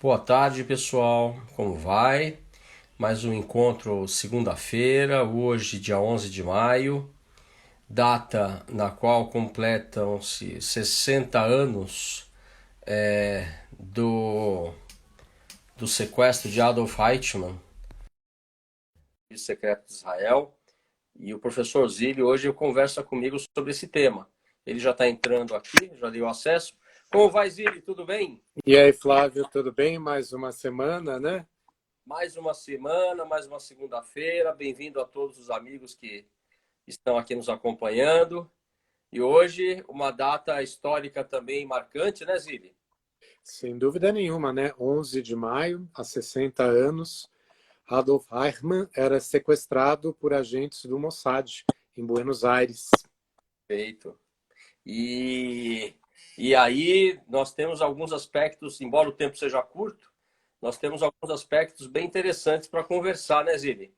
Boa tarde, pessoal. Como vai? Mais um encontro segunda-feira, hoje, dia 11 de maio, data na qual completam-se 60 anos do sequestro de Adolf Eichmann, secreto de Israel. E o professor Zílio hoje conversa comigo sobre esse tema. Ele já está entrando aqui, já deu acesso. Como vai, Zílio? Tudo bem? E aí, Flávio, tudo bem? Mais uma semana, né? Mais uma semana, mais uma segunda-feira. Bem-vindo a todos os amigos que estão aqui nos acompanhando. E hoje, uma data histórica também marcante, né, Zili? Sem dúvida nenhuma, né? 11 de maio, há 60 anos, Adolf Eichmann era sequestrado por agentes do Mossad em Buenos Aires. Feito. E, e aí, nós temos alguns aspectos, embora o tempo seja curto, nós temos alguns aspectos bem interessantes para conversar, né, Zili?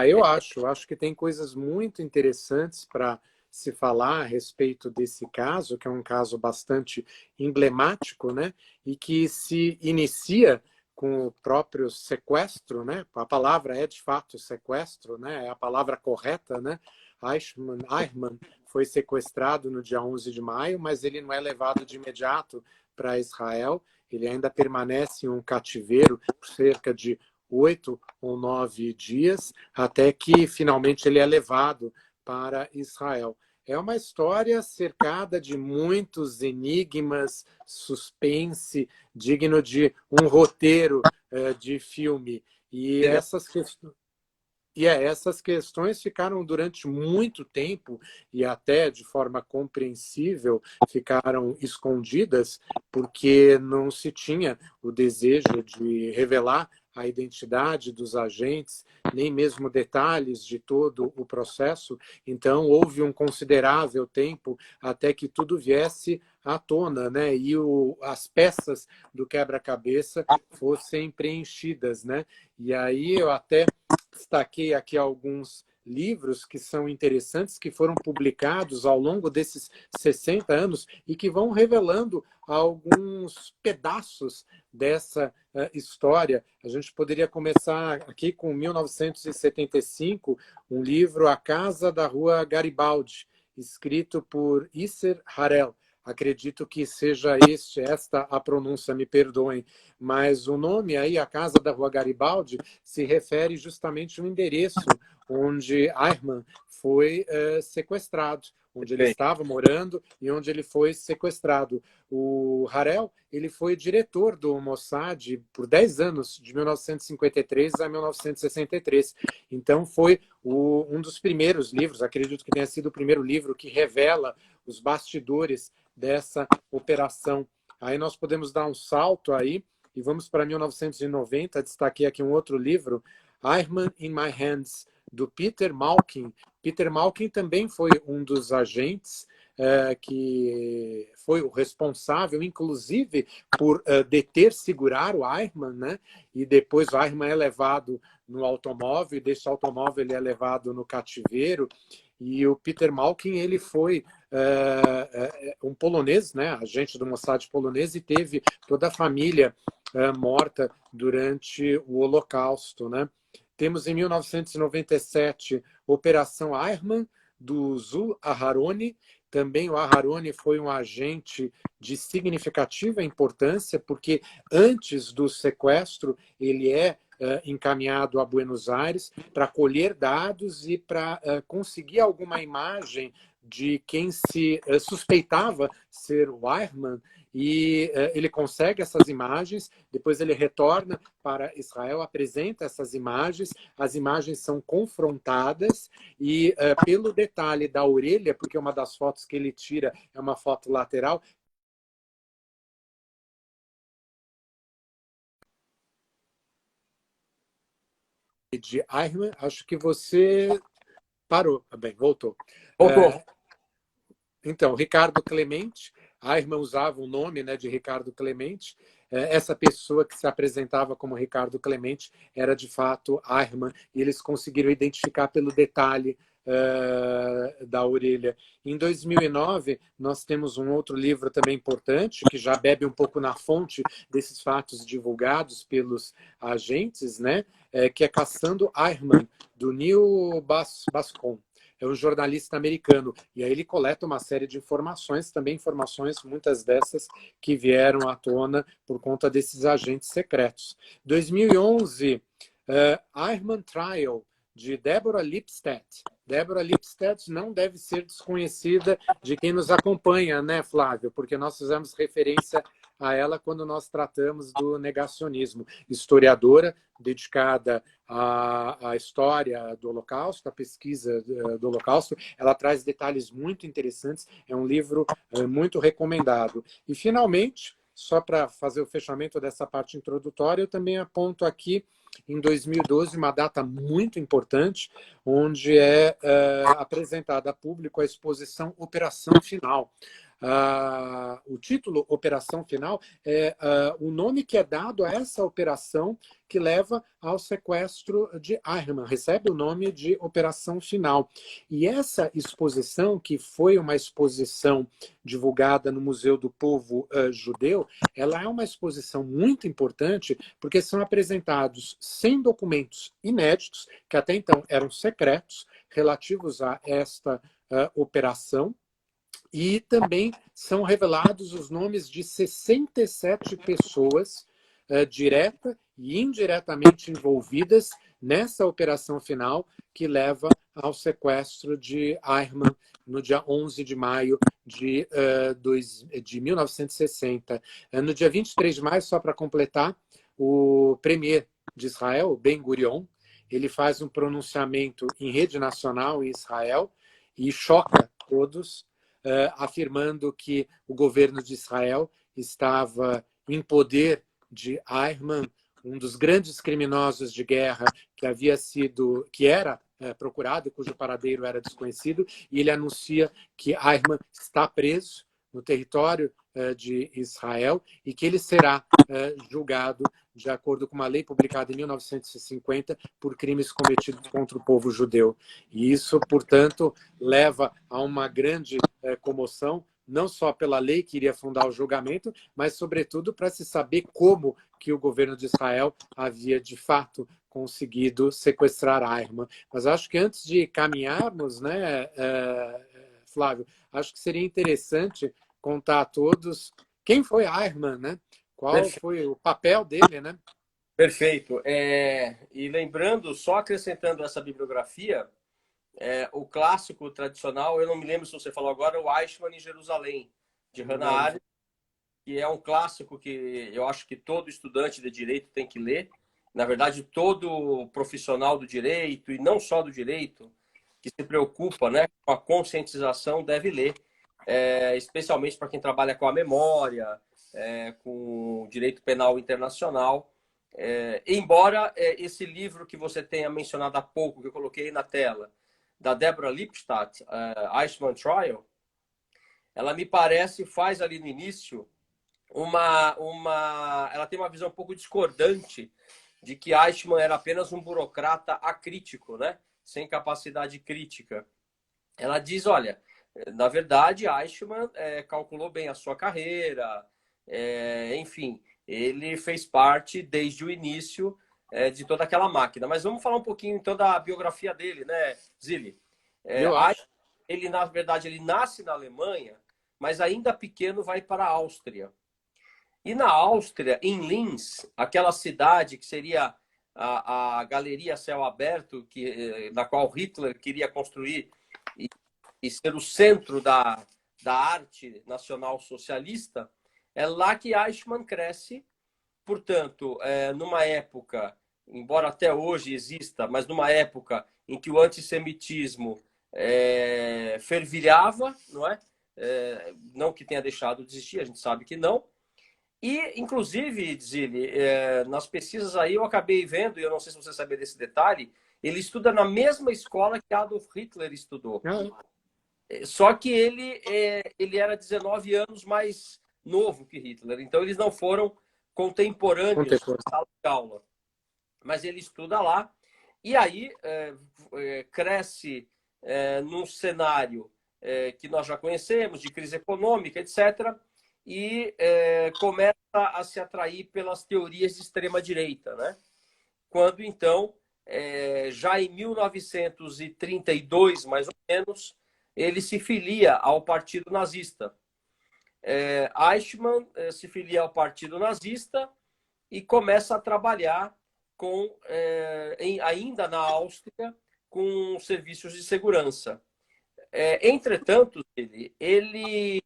Eu acho que tem coisas muito interessantes para se falar a respeito desse caso, que é um caso bastante emblemático, né? E que se inicia com o próprio sequestro, né? A palavra é de fato sequestro, né? É a palavra correta, né? Eichmann foi sequestrado no dia 11 de maio, mas ele não é levado de imediato para Israel. Ele ainda permanece em um cativeiro por cerca de 8 ou 9 dias, até que finalmente ele é levado para Israel. É uma história cercada de muitos enigmas, suspense, digno de um roteiro de filme. E Legal. essas questões ficaram durante muito tempo e até de forma compreensível ficaram escondidas porque não se tinha o desejo de revelar a identidade dos agentes, nem mesmo detalhes de todo o processo. Então, houve um considerável tempo até que tudo viesse à tona, né? E as peças do quebra-cabeça fossem preenchidas, né? E aí eu até destaquei aqui alguns livros que são interessantes, que foram publicados ao longo desses 60 anos e que vão revelando alguns pedaços dessa história. A gente poderia começar aqui com 1975, um livro A Casa da Rua Garibaldi, escrito por Isser Harel. Acredito que seja esta a pronúncia, me perdoem, mas o nome aí, A Casa da Rua Garibaldi, se refere justamente ao endereço onde Eichmann foi sequestrado, onde ele Perfeito. estava morando e onde ele foi sequestrado. O Harel, ele foi diretor do Mossad por 10 anos, de 1953 a 1963. Então, foi um dos primeiros livros, acredito que tenha sido o primeiro livro que revela os bastidores dessa operação. Aí nós podemos dar um salto aí e vamos para 1990. Destaquei aqui um outro livro, Eichmann in My Hands, do Peter Malkin. Peter Malkin também foi um dos agentes que foi o responsável, inclusive, por deter, segurar o Eichmann, né? E depois o Eichmann é levado no automóvel, e desse automóvel ele é levado no cativeiro. E o Peter Malkin, ele foi um polonês, né? Agente do Mossad polonês, e teve toda a família morta durante o Holocausto, né? Temos em 1997 Operação Eichmann, do Zul Aharoni. Também o Aharoni foi um agente de significativa importância, porque antes do sequestro ele é encaminhado a Buenos Aires para colher dados e para conseguir alguma imagem de quem se suspeitava ser o Eichmann, e ele consegue essas imagens, depois ele retorna para Israel, apresenta essas imagens, as imagens são confrontadas e pelo detalhe da orelha, porque uma das fotos que ele tira é uma foto lateral, de Eichmann, acho que você parou. Bem, voltou. Voltou. Então, Ricardo Clemente, Eichmann usava o nome, né, de Ricardo Clemente. Essa pessoa que se apresentava como Ricardo Clemente era, de fato, Eichmann, e eles conseguiram identificar pelo detalhe da orelha. Em 2009, nós temos um outro livro também importante, que já bebe um pouco na fonte desses fatos divulgados pelos agentes, né? Que é Caçando Eichmann, do Neil Bascom. É um jornalista americano. E aí ele coleta uma série de informações, também informações, muitas dessas que vieram à tona por conta desses agentes secretos. 2011, Eichmann Trial, de Deborah Lipstadt. Deborah Lipstadt não deve ser desconhecida de quem nos acompanha, né, Flávio? Porque nós fizemos referência a ela quando nós tratamos do negacionismo. Historiadora dedicada à história do Holocausto, à pesquisa do Holocausto. Ela traz detalhes muito interessantes. É um livro muito recomendado. E, finalmente, só para fazer o fechamento dessa parte introdutória, eu também aponto aqui, em 2012, uma data muito importante, onde é apresentada a público a exposição Operação Final. O título Operação Final é o nome que é dado a essa operação que leva ao sequestro de Eichmann, recebe o nome de Operação Final. E essa exposição, que foi uma exposição divulgada no Museu do Povo Judeu, ela é uma exposição muito importante porque são apresentados 100 documentos inéditos, que até então eram secretos, relativos a esta operação, e também são revelados os nomes de 67 pessoas direta e indiretamente envolvidas nessa operação final que leva ao sequestro de Eichmann no dia 11 de maio de 1960. No dia 23 de maio, só para completar, o premier de Israel, Ben-Gurion, ele faz um pronunciamento em rede nacional em Israel e choca todos, afirmando que o governo de Israel estava em poder de Eichmann, um dos grandes criminosos de guerra que era procurado, cujo paradeiro era desconhecido, e ele anuncia que Eichmann está preso no território de Israel e que ele será julgado de acordo com uma lei publicada em 1950 por crimes cometidos contra o povo judeu. E isso, portanto, leva a uma grande comoção, não só pela lei que iria fundar o julgamento, mas, sobretudo, para se saber como que o governo de Israel havia, de fato, conseguido sequestrar Eichmann. Mas acho que antes de caminharmos, né, Flávio, acho que seria interessante contar a todos quem foi Eichmann, né? Qual foi o papel dele, né? Perfeito. E lembrando, só acrescentando essa bibliografia, o clássico tradicional, eu não me lembro se você falou agora, o Eichmann em Jerusalém, de Hannah Arendt, que é um clássico que eu acho que todo estudante de direito tem que ler. Na verdade, todo profissional do direito, e não só do direito, que se preocupa, né, com a conscientização, deve ler, especialmente para quem trabalha com a memória, com o direito penal internacional. Embora esse livro que você tenha mencionado há pouco, que eu coloquei na tela, da Deborah Lipstadt, Eichmann Trial, ela me parece, faz ali no início, ela tem uma visão um pouco discordante de que Eichmann era apenas um burocrata acrítico, né? Sem capacidade crítica. Ela diz, olha, na verdade, Eichmann calculou bem a sua carreira, enfim, ele fez parte desde o início de toda aquela máquina. Mas vamos falar um pouquinho, então, da biografia dele, né, Zilli? Eu acho. Ele, na verdade, ele nasce na Alemanha, mas ainda pequeno vai para a Áustria. E na Áustria, em Linz, aquela cidade que seria a Galeria Céu Aberto, na qual Hitler queria construir e ser o centro da arte nacional socialista, é lá que Eichmann cresce. Portanto, numa época, embora até hoje exista, mas numa época em que o antissemitismo fervilhava, não é? Não que tenha deixado de existir, a gente sabe que não. E, inclusive, Zilli, nas pesquisas aí eu acabei vendo, e eu não sei se você sabia desse detalhe, ele estuda na mesma escola que Adolf Hitler estudou. Só que ele era 19 anos mais novo que Hitler, então eles não foram contemporâneos na sala de aula. Mas ele estuda lá, e aí cresce num cenário que nós já conhecemos, de crise econômica, etc., e começa a se atrair pelas teorias de extrema-direita, né? Quando, então, já em 1932, mais ou menos, ele se filia ao Partido Nazista. Eichmann se filia ao Partido Nazista e começa a trabalhar ainda na Áustria com serviços de segurança. Entretanto, ele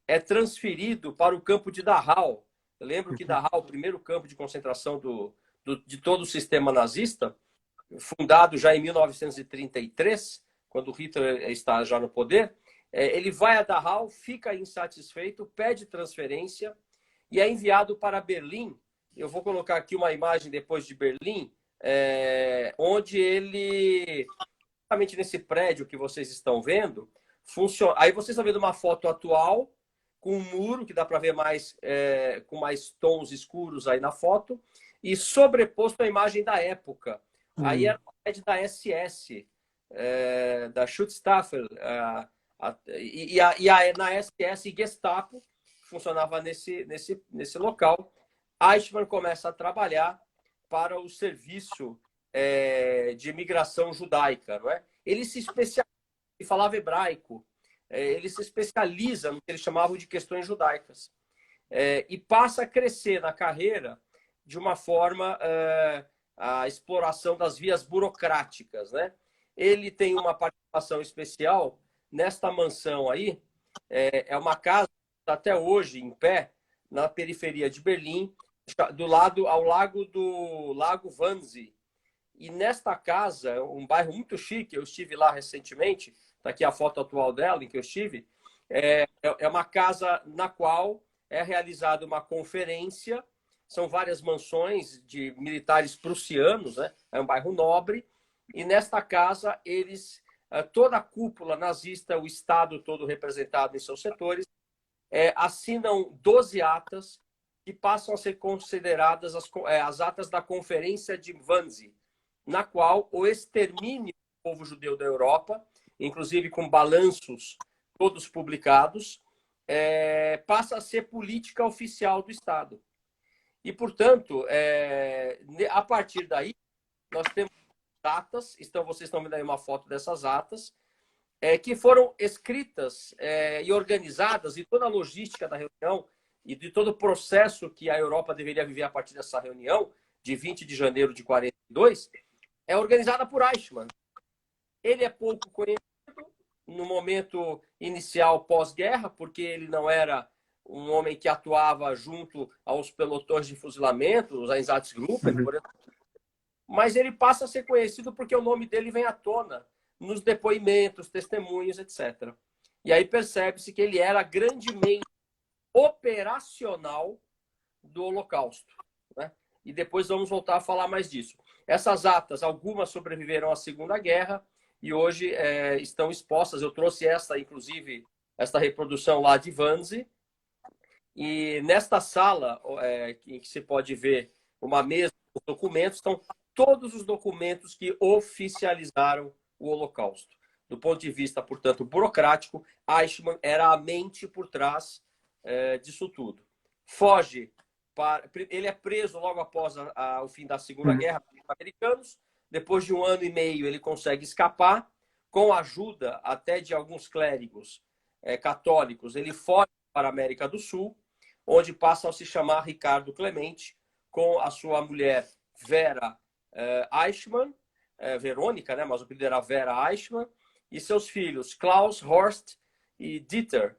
é transferido para o campo de Dachau. Eu lembro que Dachau, o primeiro campo de concentração de todo o sistema nazista, fundado já em 1933, quando Hitler está já no poder, ele vai a Dachau, fica insatisfeito, pede transferência e é enviado para Berlim. Eu vou colocar aqui uma imagem depois de Berlim, onde ele, exatamente nesse prédio que vocês estão vendo, funciona. Aí vocês estão vendo uma foto atual, com um muro, que dá para ver mais, com mais tons escuros aí na foto, e sobreposto a imagem da época. Aí era o prédio da SS, da Schutzstaffel, na SS Gestapo, funcionava nesse local. Eichmann começa a trabalhar para o serviço de imigração judaica. Não é? Ele se especializa, ele falava hebraico, ele se especializa no que eles chamavam de questões judaicas. E passa a crescer na carreira de uma forma a exploração das vias burocráticas. Né? Ele tem uma participação especial nesta mansão aí, é uma casa que está até hoje em pé, na periferia de Berlim, ao lado do Lago Wannsee. E nesta casa, um bairro muito chique, eu estive lá recentemente, está aqui a foto atual dela, em que eu estive, é uma casa na qual é realizada uma conferência, são várias mansões de militares prussianos, né? É um bairro nobre, e nesta casa toda a cúpula nazista, o Estado todo representado em seus setores, assinam 12 atas que passam a ser consideradas as atas da Conferência de Wannsee, na qual o extermínio do povo judeu da Europa, inclusive com balanços todos publicados, passa a ser política oficial do Estado. E, portanto, a partir daí, nós temos atas, vocês estão vendo aí uma foto dessas atas, que foram escritas e organizadas, e toda a logística da reunião e de todo o processo que a Europa deveria viver a partir dessa reunião, de 20 de janeiro de 42, é organizada por Eichmann. Ele é pouco conhecido no momento inicial pós-guerra, porque ele não era um homem que atuava junto aos pelotões de fuzilamento, os Einsatzgruppen, por exemplo. Mas ele passa a ser conhecido porque o nome dele vem à tona nos depoimentos, testemunhos, etc. E aí percebe-se que ele era grandemente operacional do Holocausto. Né? E depois vamos voltar a falar mais disso. Essas atas, algumas sobreviveram à Segunda Guerra e hoje estão expostas. Eu trouxe inclusive, esta reprodução lá de Wannsee. E nesta sala, em que se pode ver uma mesa com documentos, estão todos os documentos que oficializaram o Holocausto. Do ponto de vista, portanto, burocrático, Eichmann era a mente por trás disso tudo. Ele é preso logo após o fim da Segunda Guerra pelos americanos. Depois de 1 ano e meio, ele consegue escapar, com a ajuda até de alguns clérigos católicos. Ele foge para a América do Sul, onde passa a se chamar Ricardo Clemente, com a sua mulher Vera Eichmann, Verônica, né? Mas o apelido era Vera Eichmann, e seus filhos Klaus, Horst e Dieter.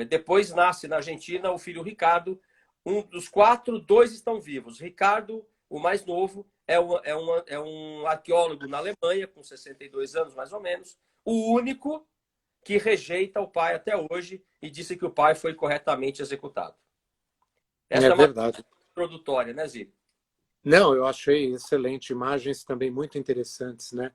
Depois nasce na Argentina o filho Ricardo. Um dos 4, 2 estão vivos. Ricardo, o mais novo, é um arqueólogo na Alemanha, com 62 anos mais ou menos, o único que rejeita o pai até hoje e disse que o pai foi corretamente executado. Essa é uma verdade. Introdutória, né, Zí? Não, eu achei excelente. Imagens também muito interessantes, né?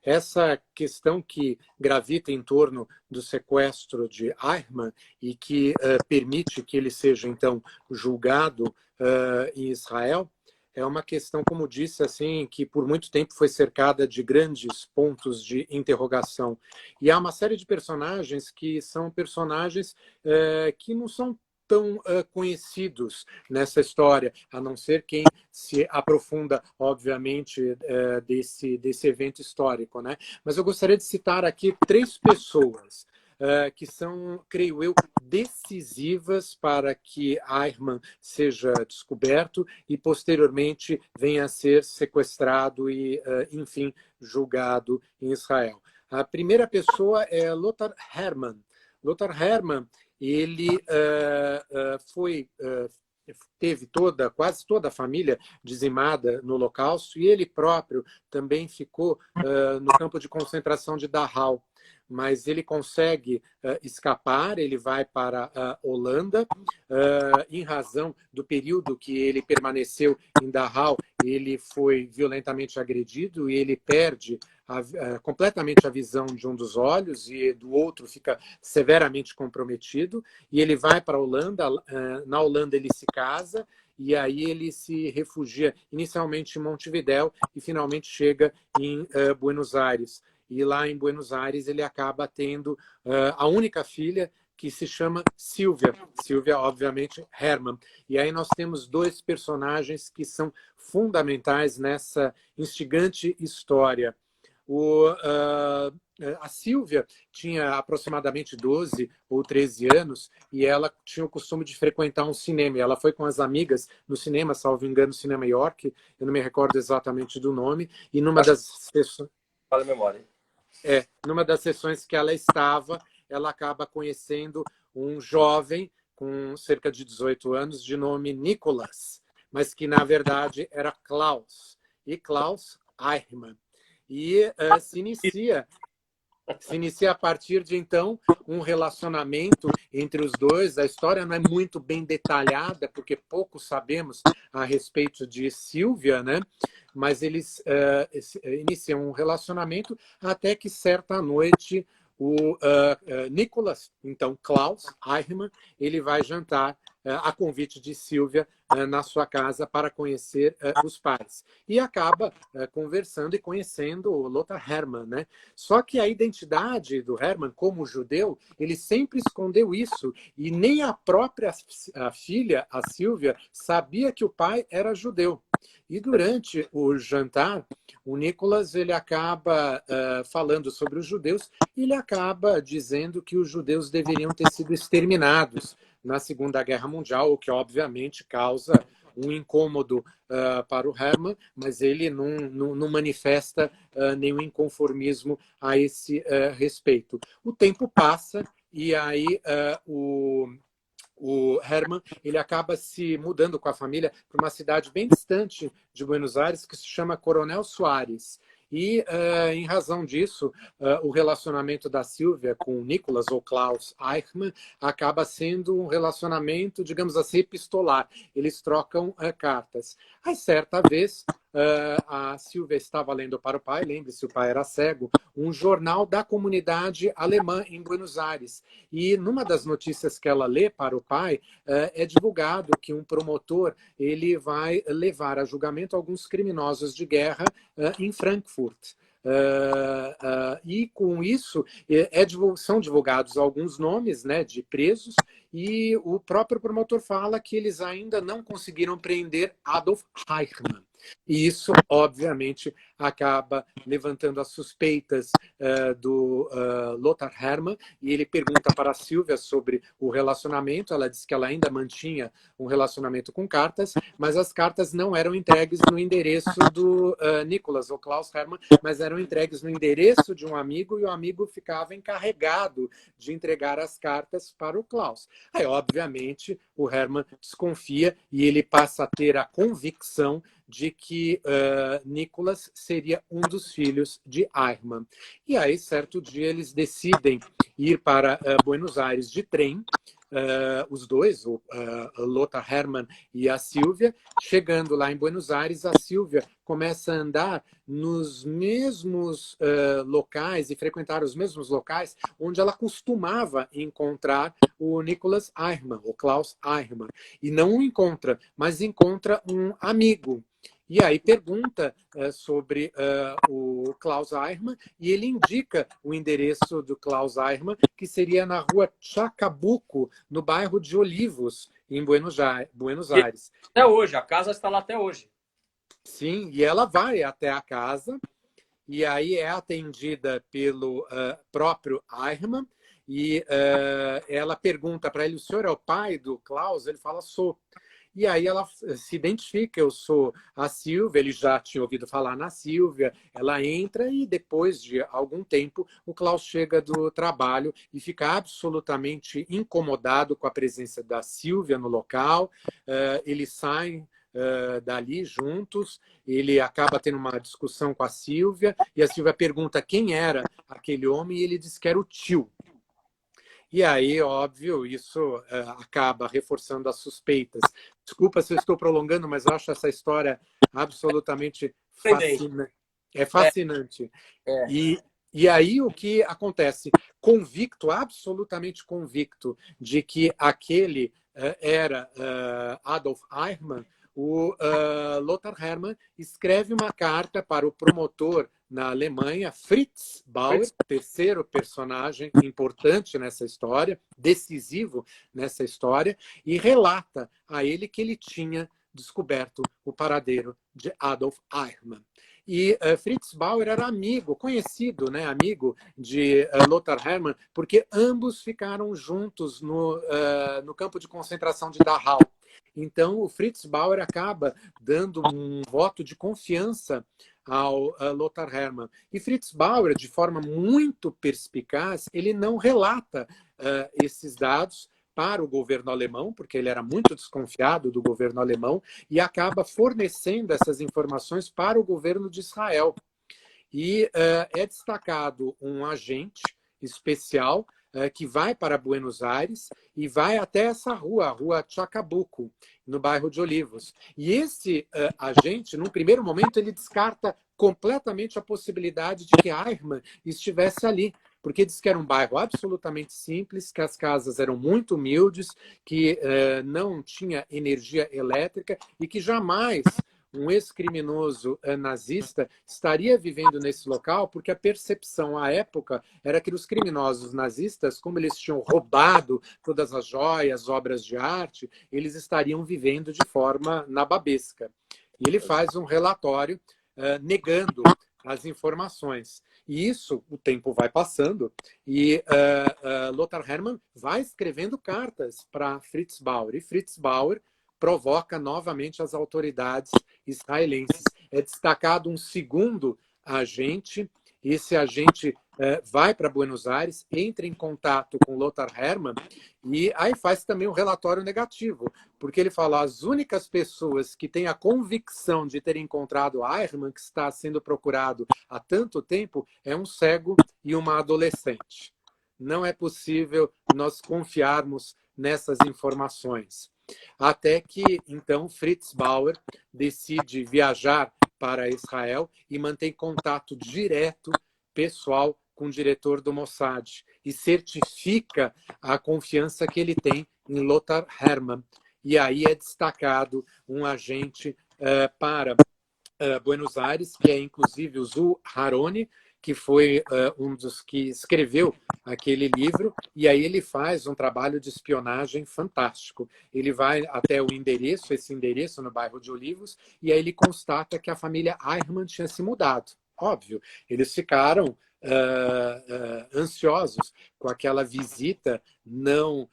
Essa questão que gravita em torno do sequestro de Eichmann e que permite que ele seja, então, julgado em Israel, é uma questão, como disse, assim, que por muito tempo foi cercada de grandes pontos de interrogação. E há uma série de personagens que são personagens que não são tão conhecidos nessa história, a não ser quem se aprofunda, obviamente, desse evento histórico, né? Mas eu gostaria de citar aqui 3 pessoas que são, creio eu, decisivas para que Eichmann seja descoberto e, posteriormente, venha a ser sequestrado e, enfim, julgado em Israel. A primeira pessoa é Lothar Hermann. Lothar Hermann, ele teve quase toda a família dizimada no Holocausto e ele próprio também ficou no campo de concentração de Dachau. Mas ele consegue escapar, ele vai para a Holanda, em razão do período que ele permaneceu em Dachau, ele foi violentamente agredido e ele perde completamente a visão de um dos olhos e do outro fica severamente comprometido, e ele vai para a Holanda, na Holanda ele se casa, e aí ele se refugia inicialmente em Montevidéu e finalmente chega em Buenos Aires. E lá em Buenos Aires ele acaba tendo a única filha, que se chama Silvia. Silvia, obviamente, Hermann. E aí nós temos 2 personagens que são fundamentais nessa instigante história. A Silvia tinha aproximadamente 12 ou 13 anos e ela tinha o costume de frequentar um cinema. Ela foi com as amigas no cinema, salvo engano, Cinema York, eu não me recordo exatamente do nome, e numa das sessões... Fala a memória. Numa das sessões que ela estava, ela acaba conhecendo um jovem com cerca de 18 anos, de nome Nicolas, mas que, na verdade, era Klaus. E Klaus Eichmann. E se inicia a partir de, então, um relacionamento entre os dois. A história não é muito bem detalhada, porque pouco sabemos a respeito de Silvia, né? Mas eles iniciam um relacionamento até que, certa noite, o Nicolas, então Klaus Eichmann, ele vai jantar a convite de Silvia na sua casa para conhecer os pais. E acaba conversando e conhecendo o Lothar Hermann, né? Só que a identidade do Hermann como judeu, ele sempre escondeu isso. E nem a própria filha, a Silvia, sabia que o pai era judeu. E durante o jantar, o Nicolas ele acaba falando sobre os judeus e ele acaba dizendo que os judeus deveriam ter sido exterminados na Segunda Guerra Mundial, o que obviamente causa um incômodo para o Hermann, mas ele não manifesta nenhum inconformismo a esse respeito. O tempo passa e aí o Hermann ele acaba se mudando com a família para uma cidade bem distante de Buenos Aires, que se chama Coronel Suárez. E, em razão disso, o relacionamento da Silvia com o Nicolas, ou Klaus Eichmann, acaba sendo um relacionamento, digamos assim, epistolar. Eles trocam cartas. Aí, certa vez, a Silvia estava lendo para o pai, lembre-se, o pai era cego, um jornal da comunidade alemã em Buenos Aires. E numa das notícias que ela lê para o pai, é divulgado que um promotor ele vai levar a julgamento alguns criminosos de guerra em Frankfurt. E com isso são divulgados alguns nomes, né, de presos, e o próprio promotor fala que eles ainda não conseguiram prender Adolf Eichmann. E isso, obviamente, acaba levantando as suspeitas do Lothar Hermann, e ele pergunta para a Silvia sobre o relacionamento. Ela diz que ela ainda mantinha um relacionamento com cartas, mas as cartas não eram entregues no endereço do Nicolas, ou Klaus Hermann, mas eram entregues no endereço de um amigo, e o amigo ficava encarregado de entregar as cartas para o Klaus. Aí, obviamente, o Hermann desconfia e ele passa a ter a convicção de que Nicolas seria um dos filhos de Eichmann. E aí, certo dia, eles decidem ir para Buenos Aires de trem, os dois, o Lothar Hermann e a Silvia. Chegando lá em Buenos Aires, a Silvia começa a andar nos mesmos locais e frequentar os mesmos locais onde ela costumava encontrar o Nicolas Eichmann, o Klaus Eichmann. E não o encontra, mas encontra um amigo. E aí pergunta sobre o Klaus Eiermann, e ele indica o endereço do Klaus Eiermann, que seria na rua Chacabuco, no bairro de Olivos, em Buenos Aires. Até hoje, a casa está lá até hoje. Sim, e ela vai até a casa, e aí é atendida pelo próprio Eiermann, e ela pergunta para ele, o senhor é o pai do Klaus? Ele fala, sou. E aí ela se identifica, eu sou a Silvia, ele já tinha ouvido falar na Silvia, ela entra e depois de algum tempo o Klaus chega do trabalho e fica absolutamente incomodado com a presença da Silvia no local, eles saem dali juntos, ele acaba tendo uma discussão com a Silvia, e a Silvia pergunta quem era aquele homem e ele diz que era o tio. E aí, óbvio, isso acaba reforçando as suspeitas. Desculpa se eu estou prolongando, mas eu acho essa história absolutamente fascinante. É fascinante. E aí o que acontece? Convicto, absolutamente convicto, de que aquele era Adolf Eichmann, o Lothar Hermann escreve uma carta para o promotor na Alemanha, Fritz Bauer, terceiro personagem importante nessa história, decisivo nessa história, e relata a ele que ele tinha descoberto o paradeiro de Adolf Eichmann. E Fritz Bauer era amigo, conhecido, né, amigo de Lothar Hermann, porque ambos ficaram juntos no campo de concentração de Dachau. Então, o Fritz Bauer acaba dando um voto de confiança ao Lothar Hermann. E Fritz Bauer, de forma muito perspicaz, ele não relata esses dados para o governo alemão, porque ele era muito desconfiado do governo alemão, e acaba fornecendo essas informações para o governo de Israel. E é destacado um agente especial que vai para Buenos Aires e vai até essa rua, a rua Chacabuco, no bairro de Olivos. E esse agente, num primeiro momento, ele descarta completamente a possibilidade de que Eichmann estivesse ali, porque diz que era um bairro absolutamente simples, que as casas eram muito humildes, que não tinha energia elétrica e que jamais um ex-criminoso nazista estaria vivendo nesse local, porque a percepção à época era que os criminosos nazistas, como eles tinham roubado todas as joias, obras de arte, eles estariam vivendo de forma nababesca. E ele faz um relatório negando as informações. E isso, o tempo vai passando, e Lothar Hermann vai escrevendo cartas para Fritz Bauer. E Fritz Bauer provoca novamente as autoridades israelenses. É destacado um segundo agente. Esse agente vai para Buenos Aires, entra em contato com Lothar Hermann e aí faz também um relatório negativo, porque ele fala as únicas pessoas que têm a convicção de ter encontrado Eichmann, que está sendo procurado há tanto tempo, é um cego e uma adolescente. Não é possível nós confiarmos nessas informações. Até que, então, Fritz Bauer decide viajar para Israel e mantém contato direto, pessoal, com o diretor do Mossad e certifica a confiança que ele tem em Lothar Hermann. E aí é destacado um agente para Buenos Aires, que é inclusive o Zul Haroni, que foi um dos que escreveu aquele livro, e aí ele faz um trabalho de espionagem fantástico. Ele vai até o endereço, esse endereço no bairro de Olivos, e aí ele constata que a família Eichmann tinha se mudado. Óbvio, eles ficaram ansiosos com aquela visita não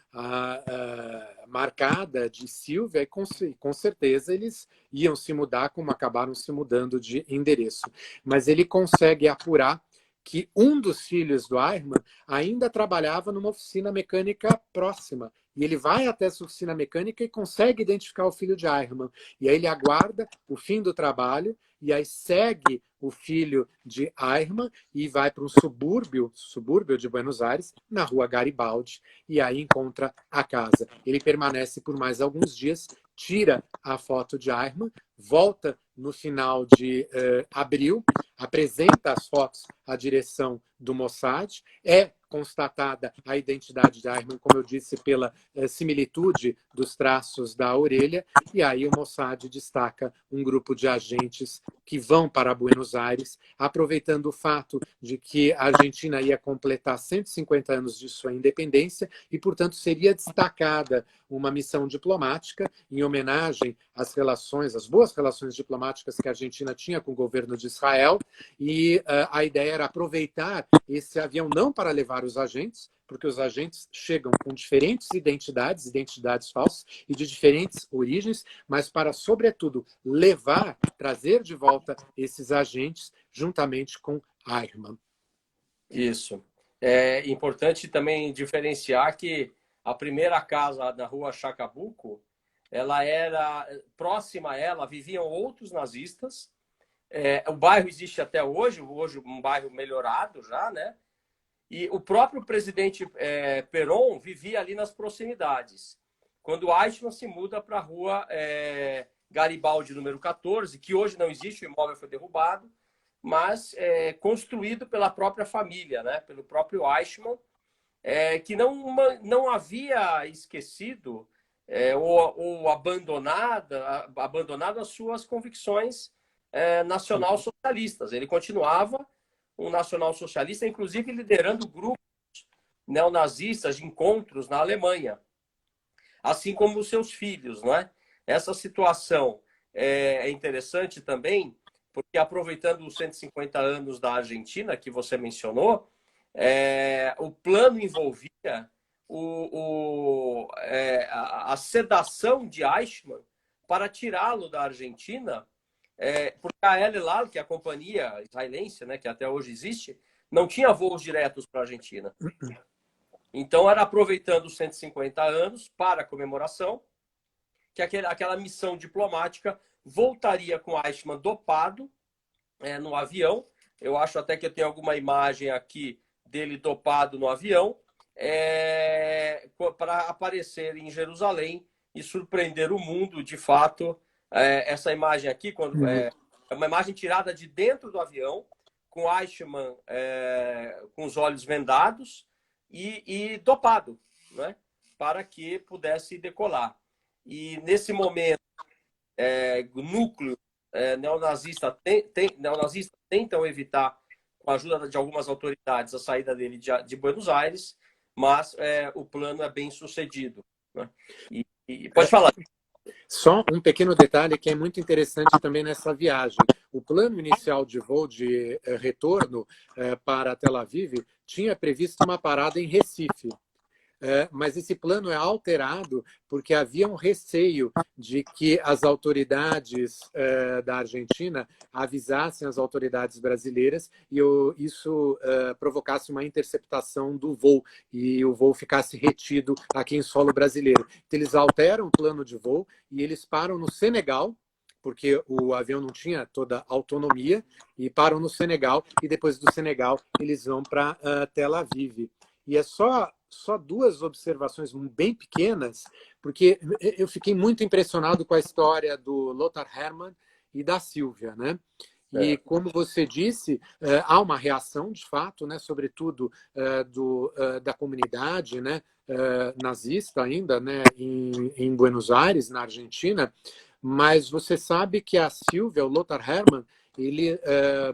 marcada de Silvia, e com certeza eles iam se mudar como acabaram se mudando de endereço. Mas ele consegue apurar que um dos filhos do Eichmann ainda trabalhava numa oficina mecânica próxima. E ele vai até essa oficina mecânica e consegue identificar o filho de Eichmann. E aí ele aguarda o fim do trabalho e aí segue o filho de Eichmann e vai para um subúrbio de Buenos Aires, na rua Garibaldi, e aí encontra a casa. Ele permanece por mais alguns dias, tira a foto de Eichmann, volta no final de abril, apresenta as fotos à direção do Mossad, é constatada a identidade de Eichmann, como eu disse, pela similitude dos traços da orelha, e aí o Mossad destaca um grupo de agentes que vão para Buenos Aires, aproveitando o fato de que a Argentina ia completar 150 anos de sua independência e, portanto, seria destacada uma missão diplomática em homenagem às relações, às boas relações diplomáticas que a Argentina tinha com o governo de Israel, e a ideia era aproveitar esse avião não para levar os agentes, porque os agentes chegam com diferentes identidades falsas e de diferentes origens, mas para, sobretudo, levar, trazer de volta esses agentes juntamente com Eichmann. Isso. É importante também diferenciar que a primeira casa na rua Chacabuco, ela era próxima a ela, viviam outros nazistas. O bairro existe até hoje um bairro melhorado já, né? E o próprio presidente Perón vivia ali nas proximidades. Quando Eichmann se muda para a rua Garibaldi, número 14, que hoje não existe, o imóvel foi derrubado, mas construído pela própria família, né? Pelo próprio Eichmann, que não havia esquecido ou abandonado as suas convicções nacional-socialistas. Ele continuava um nacional-socialista, inclusive liderando grupos neonazistas de encontros na Alemanha, assim como os seus filhos, não é? Essa situação é interessante também, porque aproveitando os 150 anos da Argentina, que você mencionou, o plano envolvia a sedação de Eichmann para tirá-lo da Argentina, porque a El Hilal, que é a companhia israelense, né, que até hoje existe, não tinha voos diretos para a Argentina. Então, era aproveitando os 150 anos para a comemoração, que aquela missão diplomática voltaria com Eichmann dopado no avião. Eu acho até que eu tenho alguma imagem aqui dele dopado no avião, para aparecer em Jerusalém e surpreender o mundo, de fato. Essa imagem aqui, é uma imagem tirada de dentro do avião, com Eichmann com os olhos vendados e dopado, né, para que pudesse decolar. E nesse momento, o núcleo neonazista neonazistas tentam evitar, com a ajuda de algumas autoridades, a saída dele de Buenos Aires, mas o plano é bem sucedido, né? Pode falar. Só um pequeno detalhe que é muito interessante também nessa viagem. O plano inicial de voo de retorno para Tel Aviv tinha previsto uma parada em Recife. Mas esse plano é alterado porque havia um receio de que as autoridades da Argentina avisassem as autoridades brasileiras e isso provocasse uma interceptação do voo e o voo ficasse retido aqui em solo brasileiro. Então, eles alteram o plano de voo e eles param no Senegal, porque o avião não tinha toda a autonomia, e param no Senegal, e depois do Senegal eles vão para Tel Aviv. E é só duas observações bem pequenas, porque eu fiquei muito impressionado com a história do Lothar Hermann e da Sílvia, né? E como você disse, há uma reação, de fato, né, sobretudo da comunidade, né, nazista ainda, né, em Buenos Aires, na Argentina, mas você sabe que a Sílvia, o Lothar Hermann, ele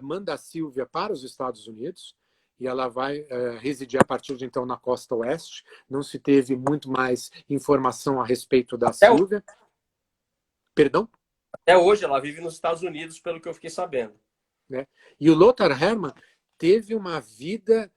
manda a Sílvia para os Estados Unidos, e ela vai residir a partir de então na costa oeste. Não se teve muito mais informação a respeito da Sílvia. Perdão? Até hoje ela vive nos Estados Unidos, pelo que eu fiquei sabendo. E o Lothar Hermann teve uma vida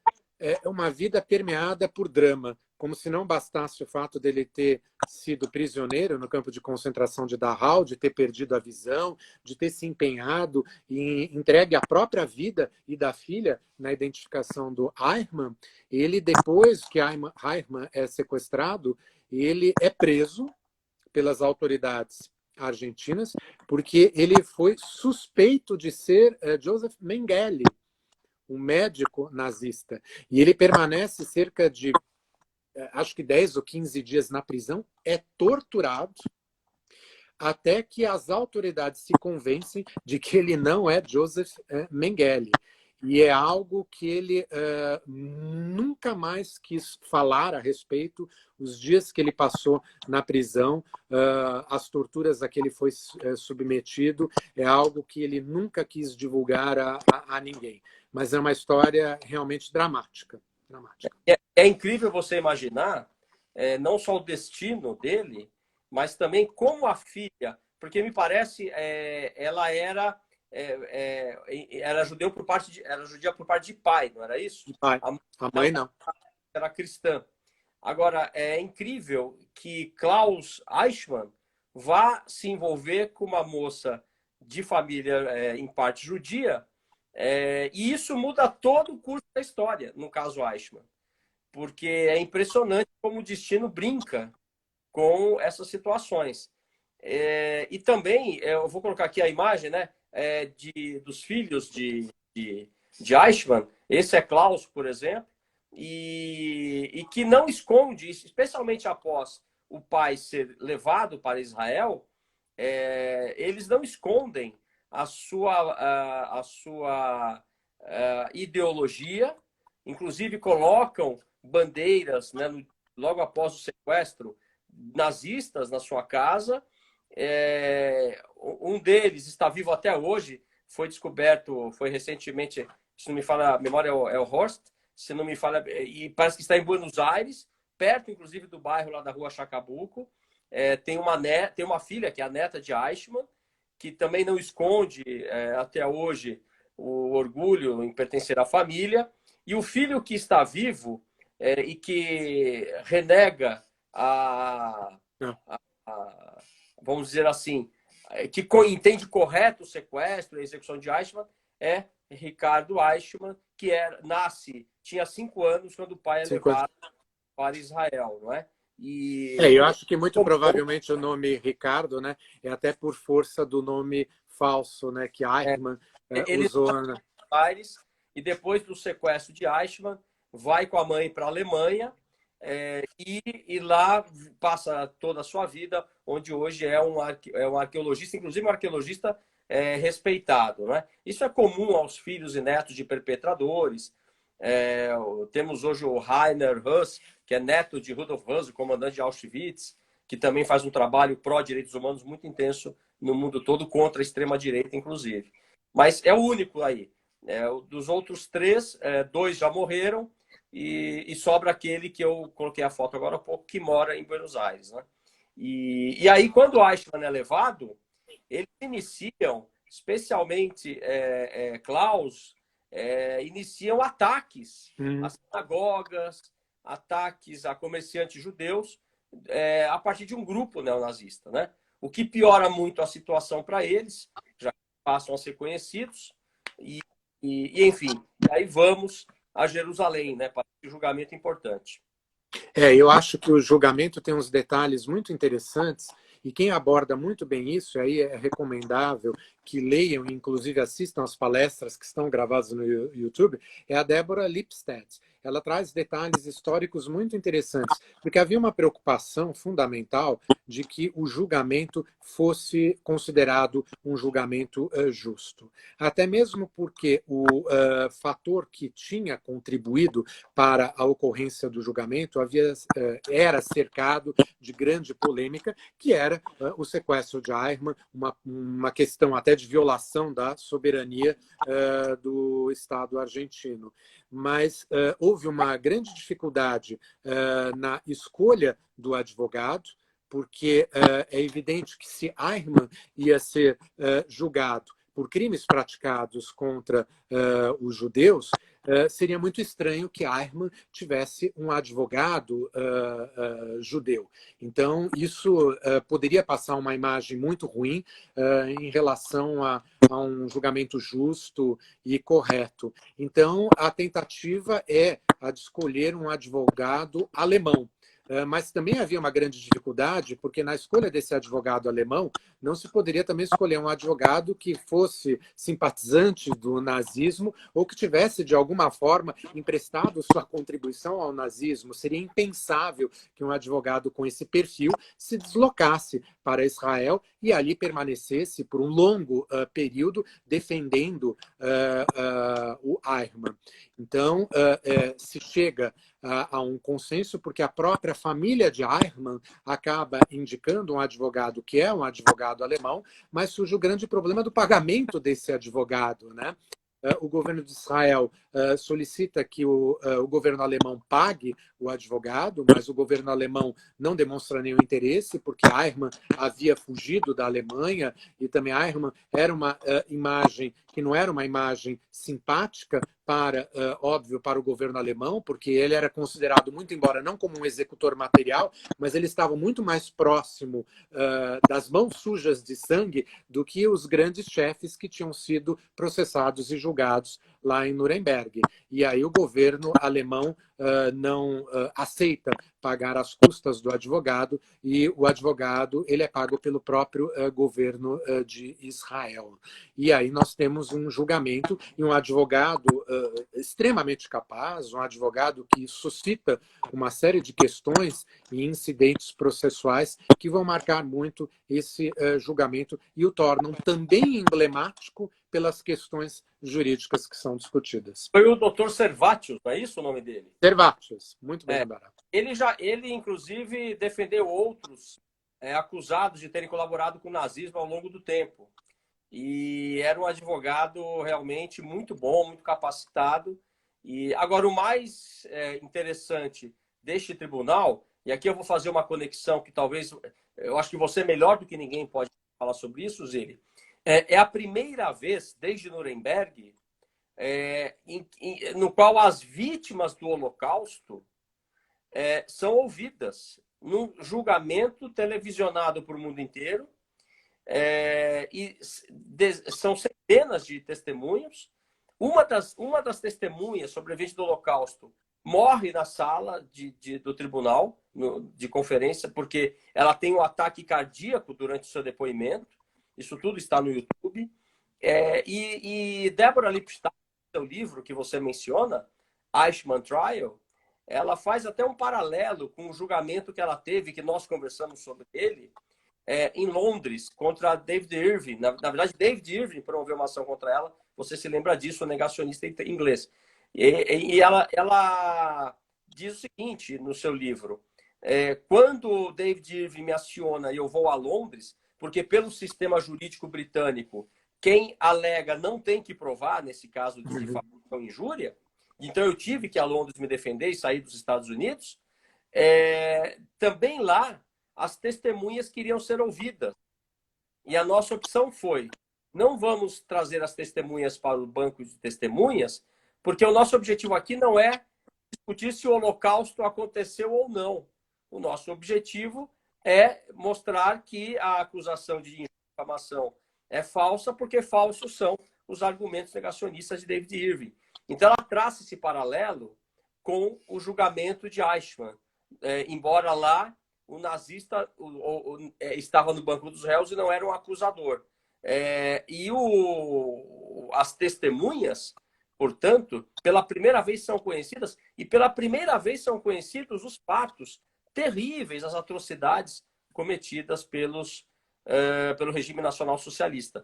permeada por drama, como se não bastasse o fato dele ter sido prisioneiro no campo de concentração de Dachau, de ter perdido a visão, de ter se empenhado e entregue a própria vida e da filha na identificação do Eichmann. Ele, depois que Eichmann é sequestrado, ele é preso pelas autoridades argentinas, porque ele foi suspeito de ser Joseph Mengele, um médico nazista. E ele permanece cerca de, acho que 10 ou 15 dias na prisão, é torturado, até que as autoridades se convencem de que ele não é Joseph Mengele. E é algo que ele nunca mais quis falar a respeito. Os dias que ele passou na prisão, as torturas a que ele foi submetido, é algo que ele nunca quis divulgar a ninguém. Mas é uma história realmente dramática. É incrível você imaginar não só o destino dele, mas também como a filha, porque me parece ela era judeu por parte era judia por parte de pai, não era isso? De pai. A mãe não. Era cristã. Agora, é incrível que Klaus Eichmann vá se envolver com uma moça de família, em parte judia, e isso muda todo o curso da história, no caso Eichmann. Porque é impressionante como o destino brinca com essas situações. E também, eu vou colocar aqui a imagem, né, dos filhos de Eichmann. Esse é Klaus, por exemplo, e que não esconde, especialmente após o pai ser levado para Israel, eles não escondem a sua ideologia, inclusive colocam bandeiras, né, logo após o sequestro, nazistas na sua casa. Um deles está vivo até hoje, foi descoberto, foi recentemente, se não me falha a memória, é o Horst, se não me falha, e parece que está em Buenos Aires, perto, inclusive, do bairro lá da rua Chacabuco. Tem uma filha, que é a neta de Eichmann, que também não esconde até hoje o orgulho em pertencer à família. E o filho que está vivo e que renega vamos dizer assim, que entende correto o sequestro e a execução de Eichmann, é Ricardo Eichmann, que tinha 5 anos quando o pai é levado para Israel, não é? Eu acho que muito provavelmente o nome Ricardo, né, é até por força do nome falso, né, que Eichmann usou. Né? Aires, e depois do sequestro de Eichmann, vai com a mãe para a Alemanha e lá passa toda a sua vida, onde hoje é um arqueologista, inclusive um arqueologista respeitado. Né? Isso é comum aos filhos e netos de perpetradores. Temos hoje o Rainer Höss, que é neto de Rudolf Höss, o comandante de Auschwitz, que também faz um trabalho pró-direitos humanos muito intenso no mundo todo, contra a extrema-direita, inclusive. Mas é o único aí. Dos outros 3, 2 já morreram e sobra aquele que eu coloquei a foto agora há pouco, que mora em Buenos Aires. Né? E aí, quando o Eichmann é levado, eles iniciam, especialmente Klaus, iniciam ataques a sinagogas, ataques a comerciantes judeus, a partir de um grupo neonazista. Né? O que piora muito a situação para eles, já passam a ser conhecidos, e enfim, aí vamos a Jerusalém, né, para esse julgamento importante. Eu acho que o julgamento tem uns detalhes muito interessantes, e quem aborda muito bem isso, aí é recomendável que leiam, inclusive assistam as palestras que estão gravadas no YouTube, é a Débora Lipstadt. Ela traz detalhes históricos muito interessantes, porque havia uma preocupação fundamental de que o julgamento fosse considerado um julgamento justo. Até mesmo porque o fator que tinha contribuído para a ocorrência do julgamento era cercado de grande polêmica, que era o sequestro de Eichmann, uma questão até de violação da soberania do Estado argentino. Mas houve uma grande dificuldade na escolha do advogado, porque é evidente que se Eichmann ia ser julgado por crimes praticados contra os judeus, seria muito estranho que Eichmann tivesse um advogado judeu. Então, isso poderia passar uma imagem muito ruim em relação a um julgamento justo e correto. Então, a tentativa é a de escolher um advogado alemão. Mas também havia uma grande dificuldade, porque na escolha desse advogado alemão, não se poderia também escolher um advogado que fosse simpatizante do nazismo ou que tivesse, de alguma forma, emprestado sua contribuição ao nazismo. Seria impensável que um advogado com esse perfil se deslocasse para Israel e ali permanecesse por um longo período defendendo o Eichmann. Então, se chega a um consenso, porque a própria família de Eichmann acaba indicando um advogado que é um advogado alemão, mas surge o grande problema do pagamento desse advogado, né? O governo de Israel solicita que o governo alemão pague o advogado, mas o governo alemão não demonstra nenhum interesse, porque Eichmann havia fugido da Alemanha e também Eichmann era uma imagem que não era uma imagem simpática para, óbvio, para o governo alemão, porque ele era considerado, muito embora não como um executor material, mas ele estava muito mais próximo das mãos sujas de sangue do que os grandes chefes que tinham sido processados e julgados lá em Nuremberg. E aí o governo alemão não aceita pagar as custas do advogado e o advogado ele é pago pelo próprio governo de Israel. E aí nós temos um julgamento e um advogado extremamente capaz, um advogado que suscita uma série de questões e incidentes processuais que vão marcar muito esse julgamento e o tornam também emblemático pelas questões jurídicas que são discutidas. Foi o Dr. Servatius, não é isso o nome dele? Servatius, muito bem lembrado. Ele inclusive, defendeu outros acusados de terem colaborado com o nazismo ao longo do tempo. E era um advogado realmente muito bom, muito capacitado. E agora, o mais interessante deste tribunal, e aqui eu vou fazer uma conexão que talvez, eu acho que você melhor do que ninguém pode falar sobre isso, Zili, é a primeira vez, desde Nuremberg, no qual as vítimas do Holocausto são ouvidas num julgamento televisionado para o mundo inteiro, e são centenas de testemunhos. Uma das testemunhas sobrevivente do Holocausto morre na sala do tribunal, de conferência, porque ela tem um ataque cardíaco durante o seu depoimento. Isso tudo está no YouTube. E Deborah Lipstadt, seu livro que você menciona, Eichmann Trial, ela faz até um paralelo com o julgamento que ela teve, que nós conversamos sobre ele, em Londres, contra David Irving. Na verdade, David Irving promoveu uma ação contra ela. Você se lembra disso, o negacionista inglês. E ela diz o seguinte no seu livro: quando David Irving me aciona e eu vou a Londres, porque pelo sistema jurídico britânico, quem alega não tem que provar, nesse caso de difamação e injúria, então eu tive que ir a Londres me defender e sair dos Estados Unidos, também lá as testemunhas queriam ser ouvidas. E a nossa opção foi: não vamos trazer as testemunhas para o banco de testemunhas, porque o nosso objetivo aqui não é discutir se o Holocausto aconteceu ou não. O nosso objetivo é mostrar que a acusação de difamação é falsa, porque falsos são os argumentos negacionistas de David Irving. Então, ela traça esse paralelo com o julgamento de Eichmann. Embora lá o nazista estava no banco dos réus e não era um acusador. As testemunhas, portanto, pela primeira vez são conhecidas, e pela primeira vez são conhecidos os fatos terríveis, as atrocidades cometidas pelo regime nacional socialista.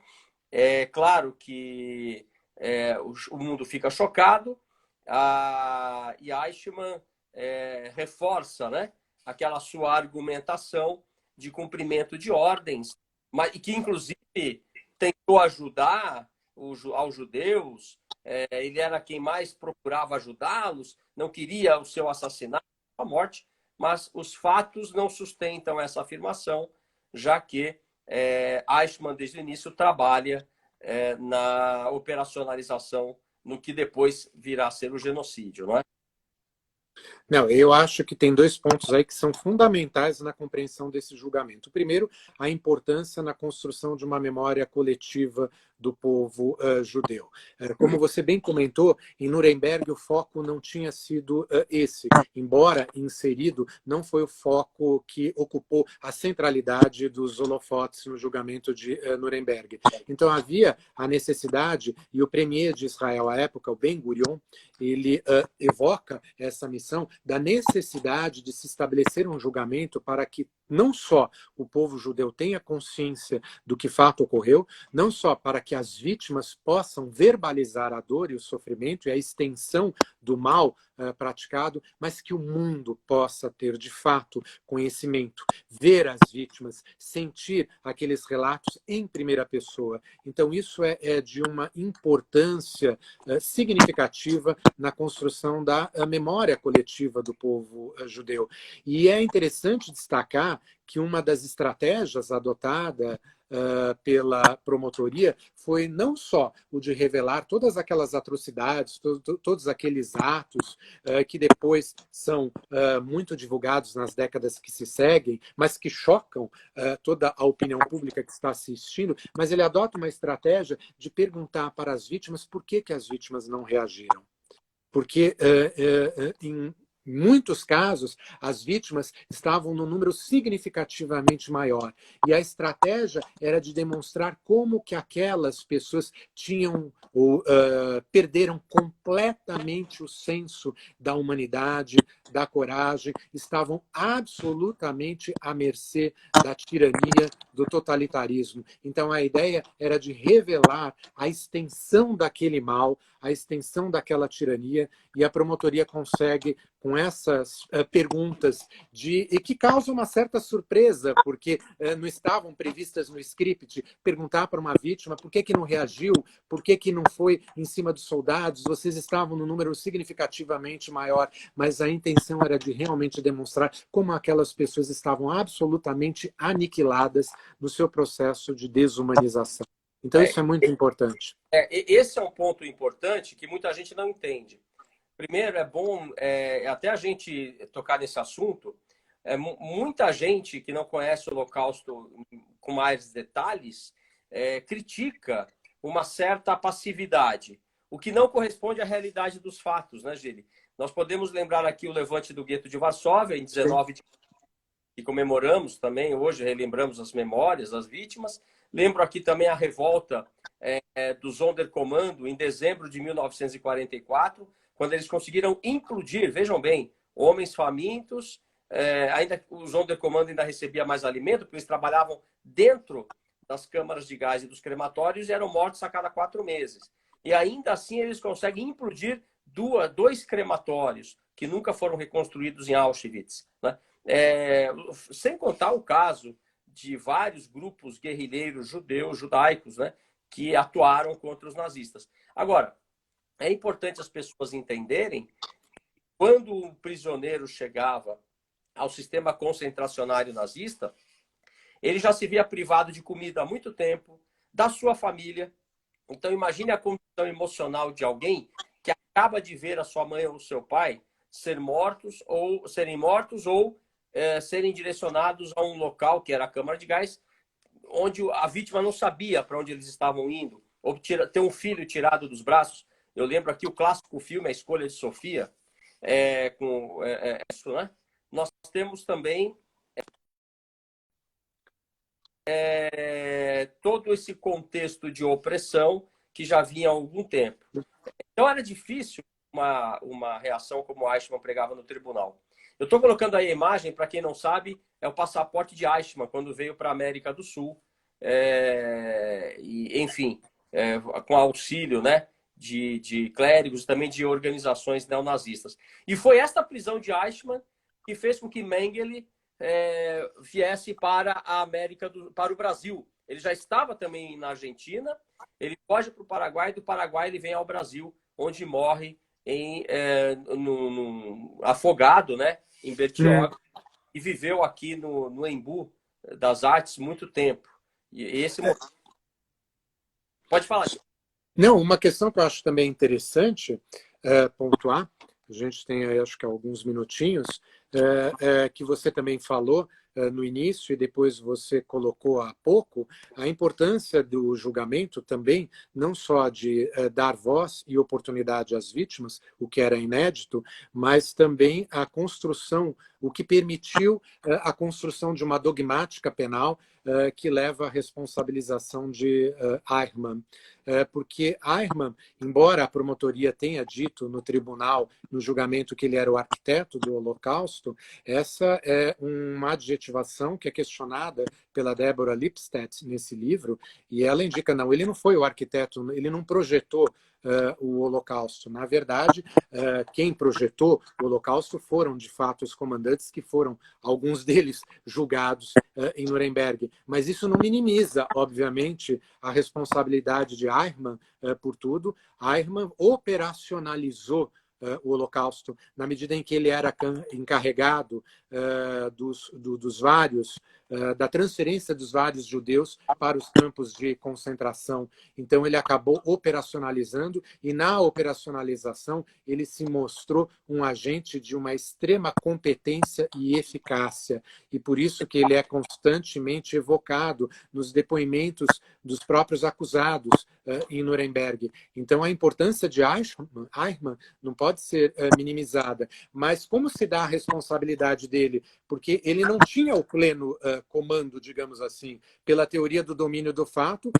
É claro que o mundo fica chocado, e Eichmann reforça, né, aquela sua argumentação de cumprimento de ordens, e que, inclusive, tentou ajudar aos judeus. Ele era quem mais procurava ajudá-los, não queria o seu assassinato, a morte, mas os fatos não sustentam essa afirmação, já que Eichmann, desde o início, trabalha na operacionalização no que depois virá a ser o genocídio, não é? Não, eu acho que tem dois pontos aí que são fundamentais na compreensão desse julgamento. O primeiro, a importância na construção de uma memória coletiva do povo judeu. Como você bem comentou, em Nuremberg o foco não tinha sido esse, embora inserido, não foi o foco que ocupou a centralidade dos holofotes no julgamento de Nuremberg. Então havia a necessidade, e o premier de Israel à época, o Ben-Gurion, ele evoca essa missão da necessidade de se estabelecer um julgamento para que não só o povo judeu tenha consciência do que fato ocorreu, não só para que as vítimas possam verbalizar a dor e o sofrimento e a extensão do mal praticado, mas que o mundo possa ter, de fato, conhecimento, ver as vítimas, sentir aqueles relatos em primeira pessoa. Então, isso é de uma importância significativa na construção da memória coletiva do povo judeu. E é interessante destacar que uma das estratégias adotada pela promotoria foi não só o de revelar todas aquelas atrocidades, todos aqueles atos que depois são muito divulgados nas décadas que se seguem, mas que chocam toda a opinião pública que está assistindo, mas ele adota uma estratégia de perguntar para as vítimas por que as vítimas não reagiram. Porque em muitos casos, as vítimas estavam num número significativamente maior. E a estratégia era de demonstrar como que aquelas pessoas tinham ou perderam completamente o senso da humanidade, da coragem, estavam absolutamente à mercê da tirania, do totalitarismo. Então a ideia era de revelar a extensão daquele mal, a extensão daquela tirania, e a promotoria consegue, com essas perguntas e que causam uma certa surpresa, porque não estavam previstas no script, perguntar para uma vítima por que não reagiu, por que não foi em cima dos soldados, vocês estavam num número significativamente maior, mas a intenção era de realmente demonstrar como aquelas pessoas estavam absolutamente aniquiladas no seu processo de desumanização. Então isso é muito importante. Esse é um ponto importante que muita gente não entende. Primeiro, é bom até a gente tocar nesse assunto. Muita gente que não conhece o Holocausto com mais detalhes critica uma certa passividade, o que não corresponde à realidade dos fatos, né, Gili? Nós podemos lembrar aqui o levante do gueto de Varsóvia, em 19 de que comemoramos também hoje, relembramos as memórias das vítimas. Lembro aqui também a revolta do Sonderkommando em dezembro de 1944, quando eles conseguiram implodir, vejam bem, homens famintos, ainda o Sonderkommando ainda recebia mais alimento, porque eles trabalhavam dentro das câmaras de gás e dos crematórios e eram mortos a cada 4 meses. E ainda assim eles conseguem implodir 2 crematórios, que nunca foram reconstruídos em Auschwitz, né? Sem contar o caso de vários grupos guerrilheiros judeus, judaicos, né, que atuaram contra os nazistas. Agora, é importante as pessoas entenderem quando um prisioneiro chegava ao sistema concentracionário nazista, ele já se via privado de comida há muito tempo, da sua família. Então, imagine a condição emocional de alguém que acaba de ver a sua mãe ou o seu pai serem mortos ou serem direcionados a um local, que era a câmara de gás, onde a vítima não sabia para onde eles estavam indo, ou ter um filho tirado dos braços. Eu lembro aqui o clássico filme A Escolha de Sofia, isso, né? Nós temos também todo esse contexto de opressão que já vinha há algum tempo. Então era difícil uma reação como Eichmann pregava no tribunal. Eu estou colocando aí a imagem, para quem não sabe, é o passaporte de Eichmann, quando veio para a América do Sul, enfim, com auxílio, né, de clérigos, também de organizações neonazistas. E foi esta prisão de Eichmann que fez com que Mengele viesse para a para o Brasil. Ele já estava também na Argentina, ele foge para o Paraguai, do Paraguai ele vem ao Brasil, onde morre afogado, né, em Bertioga, e viveu aqui no Embu das Artes muito tempo. E esse pode falar. Não, uma questão que eu acho também interessante pontuar, a gente tem aí acho que alguns minutinhos, que você também falou, no início e depois você colocou há pouco, a importância do julgamento também, não só de dar voz e oportunidade às vítimas, o que era inédito, mas também a construção, o que permitiu a construção de uma dogmática penal que leva à responsabilização de Eichmann. Porque Eichmann, embora a promotoria tenha dito no tribunal, no julgamento, que ele era o arquiteto do Holocausto, essa é uma adjetivação que é questionada pela Deborah Lipstadt nesse livro, e ela indica, não, ele não foi o arquiteto, ele não projetou o Holocausto. Na verdade, quem projetou o Holocausto foram, de fato, os comandantes, que foram, alguns deles, julgados em Nuremberg. Mas isso não minimiza, obviamente, a responsabilidade de Eichmann por tudo. Eichmann operacionalizou o Holocausto, na medida em que ele era encarregado dos vários, da transferência dos vários judeus para os campos de concentração. Então, ele acabou operacionalizando, e na operacionalização ele se mostrou um agente de uma extrema competência e eficácia. E por isso que ele é constantemente evocado nos depoimentos dos próprios acusados em Nuremberg. Então, a importância de Eichmann não pode ser minimizada. Mas como se dá a responsabilidade dele? Porque ele não tinha o pleno comando, digamos assim. Pela teoria do domínio do fato,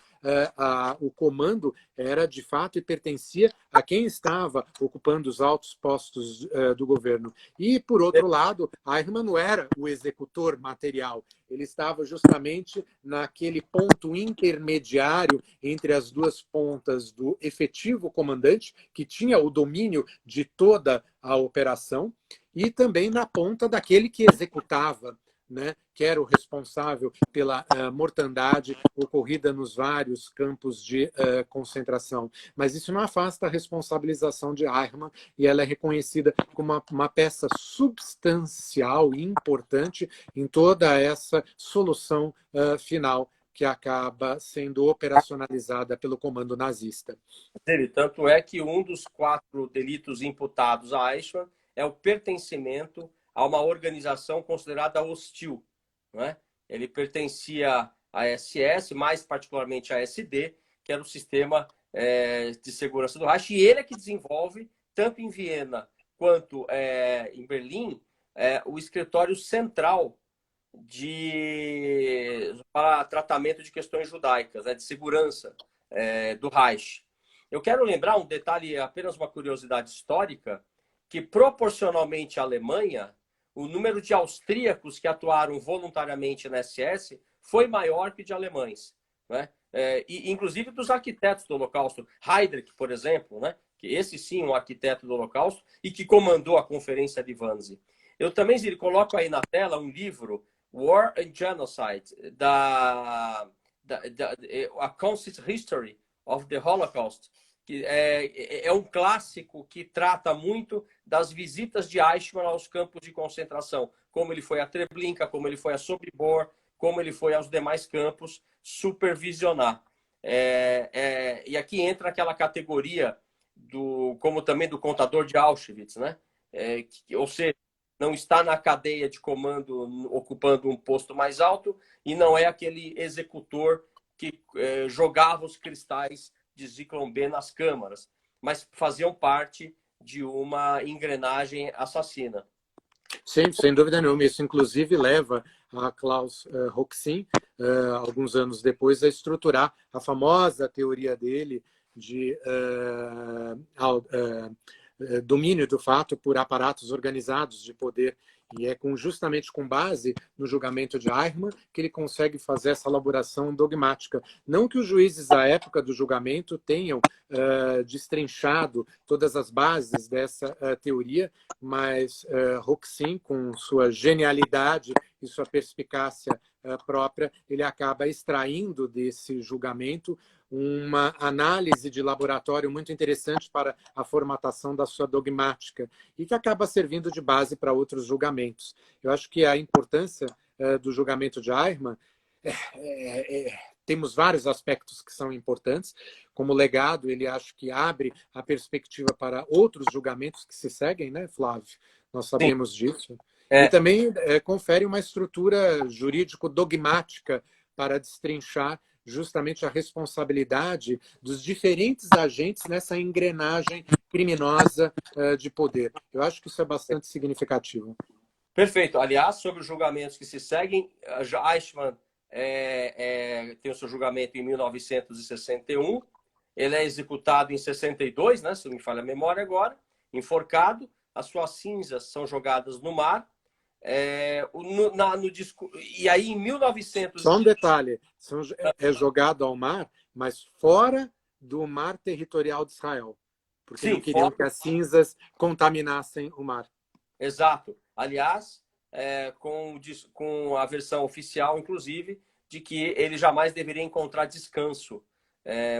o comando era de fato e pertencia a quem estava ocupando os altos postos do governo. E, por outro lado, Eichmann não era o executor material. Ele estava justamente naquele ponto intermediário entre as duas pontas do efetivo comandante, que tinha o domínio de toda a operação, e também na ponta daquele que executava, né, que era o responsável pela mortandade ocorrida nos vários campos de concentração. Mas isso não afasta a responsabilização de Eichmann, e ela é reconhecida como uma peça substancial e importante em toda essa solução final que acaba sendo operacionalizada pelo comando nazista. Tanto é que um dos 4 delitos imputados a Eichmann é o pertencimento a uma organização considerada hostil. Não é? Ele pertencia à SS, mais particularmente à SD, que era o sistema de segurança do Reich, e ele é que desenvolve, tanto em Viena quanto em Berlim, o escritório central para tratamento de questões judaicas, de segurança do Reich. Eu quero lembrar um detalhe, apenas uma curiosidade histórica, que proporcionalmente à Alemanha, o número de austríacos que atuaram voluntariamente na SS foi maior que de alemães, né? E inclusive dos arquitetos do Holocausto. Heydrich, por exemplo, né? Que esse sim um arquiteto do Holocausto e que comandou a Conferência de Wannsee. Eu também coloco aí na tela um livro, War and Genocide, A Conscious History of the Holocaust, que é um clássico que trata muito das visitas de Eichmann aos campos de concentração, como ele foi a Treblinka, como ele foi a Sobibor, como ele foi aos demais campos supervisionar. E aqui entra aquela categoria como também do contador de Auschwitz, né? Ou seja, não está na cadeia de comando ocupando um posto mais alto e não é aquele executor que jogava os cristais de Zyklon B nas câmaras, mas faziam parte de uma engrenagem assassina. Sim, sem dúvida nenhuma. Isso, inclusive, leva a Klaus Roxin, alguns anos depois, a estruturar a famosa teoria dele de domínio do fato por aparatos organizados de poder. E é justamente com base no julgamento de Eichmann que ele consegue fazer essa elaboração dogmática. Não que os juízes da época do julgamento tenham destrinchado todas as bases dessa teoria, mas Roxin, com sua genialidade e sua perspicácia própria, ele acaba extraindo desse julgamento uma análise de laboratório muito interessante para a formatação da sua dogmática e que acaba servindo de base para outros julgamentos. Eu acho que a importância do julgamento de Eichmann temos vários aspectos que são importantes. Como legado, ele acho que abre a perspectiva para outros julgamentos que se seguem, né, Flávio? Nós sabemos disso. E É, também confere uma estrutura jurídico-dogmática para destrinchar justamente a responsabilidade dos diferentes agentes nessa engrenagem criminosa de poder. Eu acho que isso é bastante significativo. perfeito. Aliás, sobre os julgamentos que se seguem, Eichmann tem o seu julgamento em 1961, ele é executado em 62, né, se não me falha a memória agora, enforcado, as suas cinzas são jogadas no mar, e aí em 1900... Só um detalhe: é jogado ao mar, mas fora do mar territorial de Israel, porque não Sim, queriam fora, que as cinzas contaminassem o mar. exato. Aliás, com a versão oficial, inclusive, de que ele jamais deveria encontrar descanso,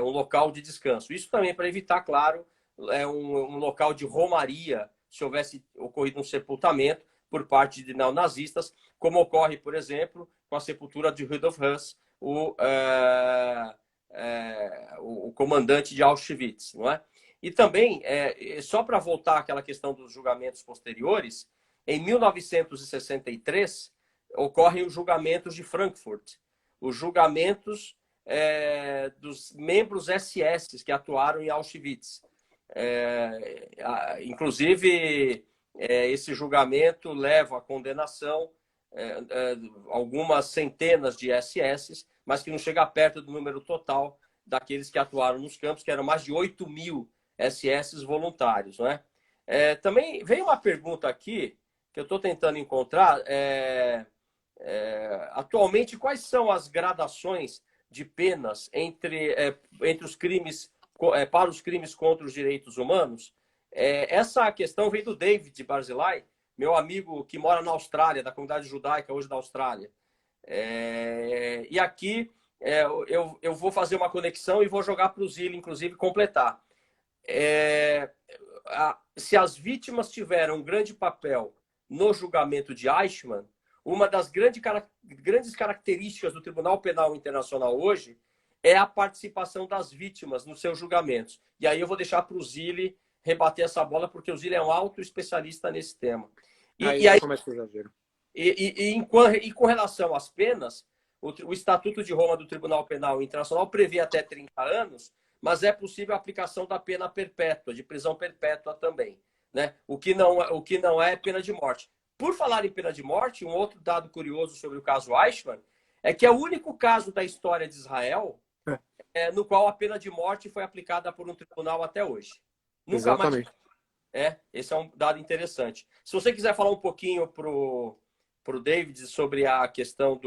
um local de descanso. Isso também para evitar, claro, um local de romaria, se houvesse ocorrido um sepultamento por parte de neonazistas, como ocorre, por exemplo, com a sepultura de Rudolf Höss, o comandante de Auschwitz, não é? E também, só para voltar àquela questão dos julgamentos posteriores, em 1963 ocorrem os julgamentos de Frankfurt, os julgamentos dos membros SS que atuaram em Auschwitz. Inclusive, esse julgamento leva à condenação algumas centenas de SS, mas que não chega perto do número total daqueles que atuaram nos campos, que eram mais de 8.000 SS voluntários. Não é? Também veio uma pergunta aqui que eu estou tentando encontrar. Atualmente, quais são as gradações de penas entre os crimes para os crimes contra os direitos humanos? Essa questão veio do David Barzilai, meu amigo que mora na Austrália, da comunidade judaica hoje da Austrália. E aqui eu vou fazer uma conexão e vou jogar para o Zila, inclusive, completar. Se as vítimas tiveram um grande papel no julgamento de Eichmann, uma das grandes características do Tribunal Penal Internacional hoje é a participação das vítimas nos seus julgamentos. E aí eu vou deixar para o Zili rebater essa bola, porque o Zili é um alto especialista nesse tema. Aí já começa o exagero. E com relação às penas, o Estatuto de Roma do Tribunal Penal Internacional prevê até 30 anos, mas é possível a aplicação da pena perpétua, de prisão perpétua também. Né? O que não é pena de morte. Por falar em pena de morte, um outro dado curioso sobre o caso Eichmann é que é o único caso da história de Israel no qual a pena de morte foi aplicada por um tribunal até hoje. Nunca mais. Exatamente. Esse é um dado interessante. Se você quiser falar um pouquinho para o David sobre a questão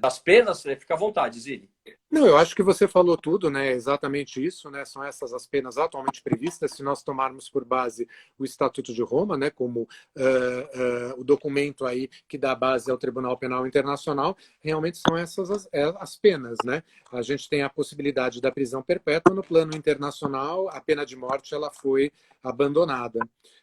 das penas, fica à vontade, Zili. Não, eu acho que você falou tudo, né? Exatamente isso, né? São essas as penas atualmente previstas. Se nós tomarmos por base o Estatuto de Roma, né? Como o documento aí que dá base ao Tribunal Penal Internacional, realmente são essas as penas, né? A gente tem a possibilidade da prisão perpétua no plano internacional. A pena de morte ela foi abandonada.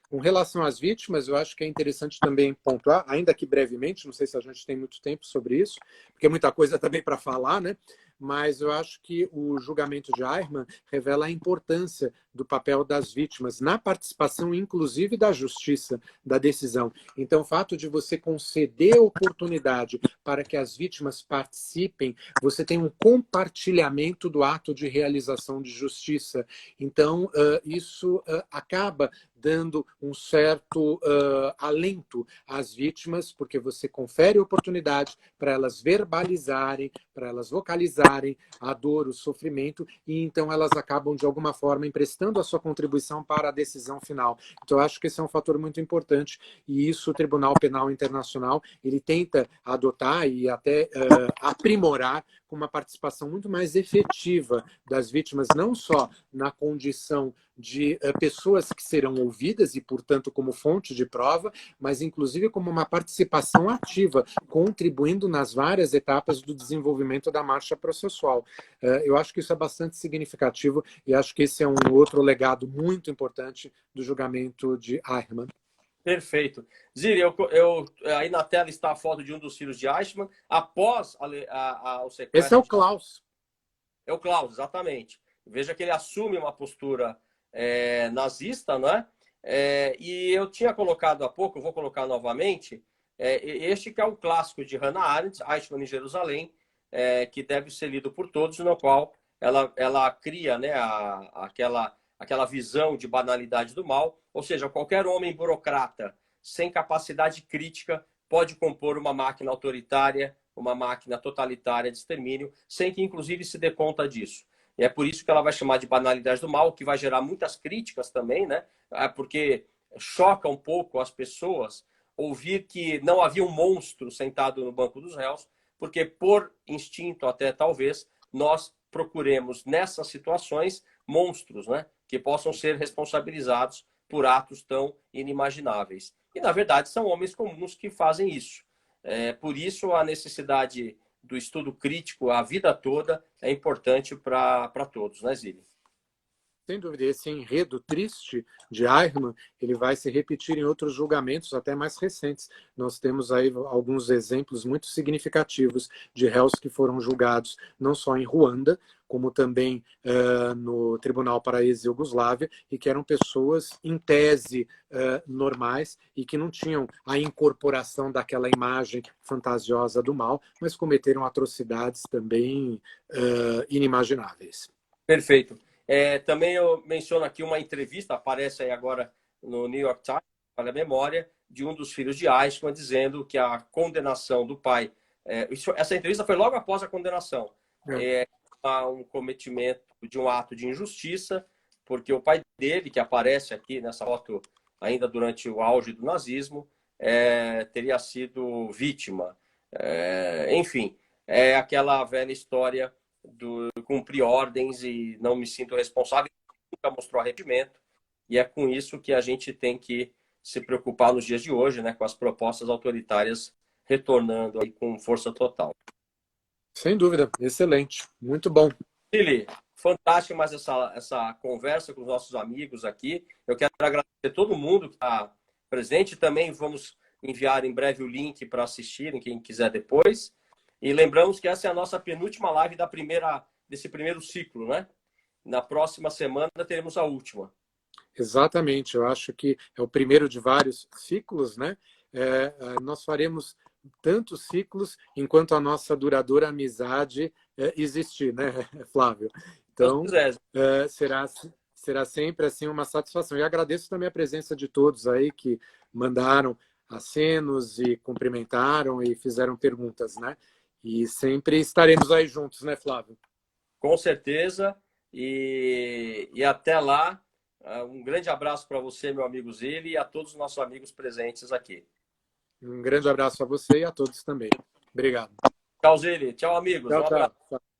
Com relação às vítimas, eu acho que é interessante também pontuar, ainda que brevemente, não sei se a gente tem muito tempo sobre isso, porque é muita coisa também para falar, né? Mas eu acho que o julgamento de Eichmann revela a importância do papel das vítimas na participação, inclusive, da justiça, da decisão. Então, o fato de você conceder oportunidade para que as vítimas participem, você tem um compartilhamento do ato de realização de justiça. Então, isso acaba dando um certo alento às vítimas, porque você confere oportunidade para elas verbalizarem, para elas vocalizarem a dor, o sofrimento, e então elas acabam, de alguma forma, emprestando a sua contribuição para a decisão final. Então, eu acho que esse é um fator muito importante, e isso o Tribunal Penal Internacional ele tenta adotar e até aprimorar com uma participação muito mais efetiva das vítimas, não só na condição de pessoas que serão ouvidas e, portanto, como fonte de prova, mas inclusive como uma participação ativa, contribuindo nas várias etapas do desenvolvimento da marcha processual. Eu acho que isso é bastante significativo e acho que esse é um outro legado muito importante do julgamento de Eichmann. Perfeito. Ziri, aí na tela está a foto de um dos filhos de Eichmann, após o Esse é sequestro. o Klaus. É o Klaus, exatamente. Veja que ele assume uma postura nazista, não é? E eu tinha colocado há pouco, eu vou colocar novamente, este que é o clássico de Hannah Arendt, Eichmann em Jerusalém, que deve ser lido por todos, no qual ela cria, né, aquela visão de banalidade do mal, ou seja, qualquer homem burocrata sem capacidade crítica pode compor uma máquina autoritária, uma máquina totalitária de extermínio, sem que inclusive se dê conta disso. E é por isso que ela vai chamar de banalidade do mal, que vai gerar muitas críticas também, né? Porque choca um pouco as pessoas ouvir que não havia um monstro sentado no banco dos réus, porque por instinto até talvez nós procuremos nessas situações monstros, né, que possam ser responsabilizados por atos tão inimagináveis. E na verdade são homens comuns que fazem isso. Por isso a necessidade do estudo crítico a vida toda é importante para todos, né, Zílio? Sem dúvida, esse enredo triste de Eichmann, ele vai se repetir em outros julgamentos até mais recentes. Nós temos aí alguns exemplos muito significativos de réus que foram julgados não só em Ruanda, como também no Tribunal para a Ex-Yugoslávia, e que eram pessoas, em tese, normais e que não tinham a incorporação daquela imagem fantasiosa do mal, mas cometeram atrocidades também inimagináveis. Perfeito. Também eu menciono aqui uma entrevista, aparece aí agora no New York Times, para a memória, de um dos filhos de Eichmann, dizendo que a condenação do pai... essa entrevista foi logo após a condenação. Um cometimento de um ato de injustiça, porque o pai dele, que aparece aqui nessa foto ainda durante o auge do nazismo, teria sido vítima. Enfim, é aquela velha história do cumprir ordens e não me sinto responsável, nunca mostrou arrependimento, e é com isso que a gente tem que se preocupar nos dias de hoje, né, com as propostas autoritárias retornando aí com força total. Sem dúvida, excelente, muito bom. Lili, fantástico mais essa conversa com os nossos amigos aqui. Eu quero agradecer a todo mundo que está presente. Também vamos enviar em breve o link para assistirem, quem quiser depois. E lembramos que essa é a nossa penúltima live desse primeiro ciclo, né? Na próxima semana teremos a última. Exatamente, eu acho que é o primeiro de vários ciclos, né? Nós faremos tantos ciclos enquanto a nossa duradoura amizade existir, né, Flávio? Então, será sempre assim uma satisfação. E agradeço também a presença de todos aí que mandaram acenos e cumprimentaram e fizeram perguntas, né? E sempre estaremos aí juntos, né, Flávio? Com certeza. E até lá. Um grande abraço para você, meu amigo Zilli, e a todos os nossos amigos presentes aqui. Um grande abraço a você e a todos também. Obrigado. Tchau, Zilli. Tchau, amigos. Tchau, Um abraço. tchau.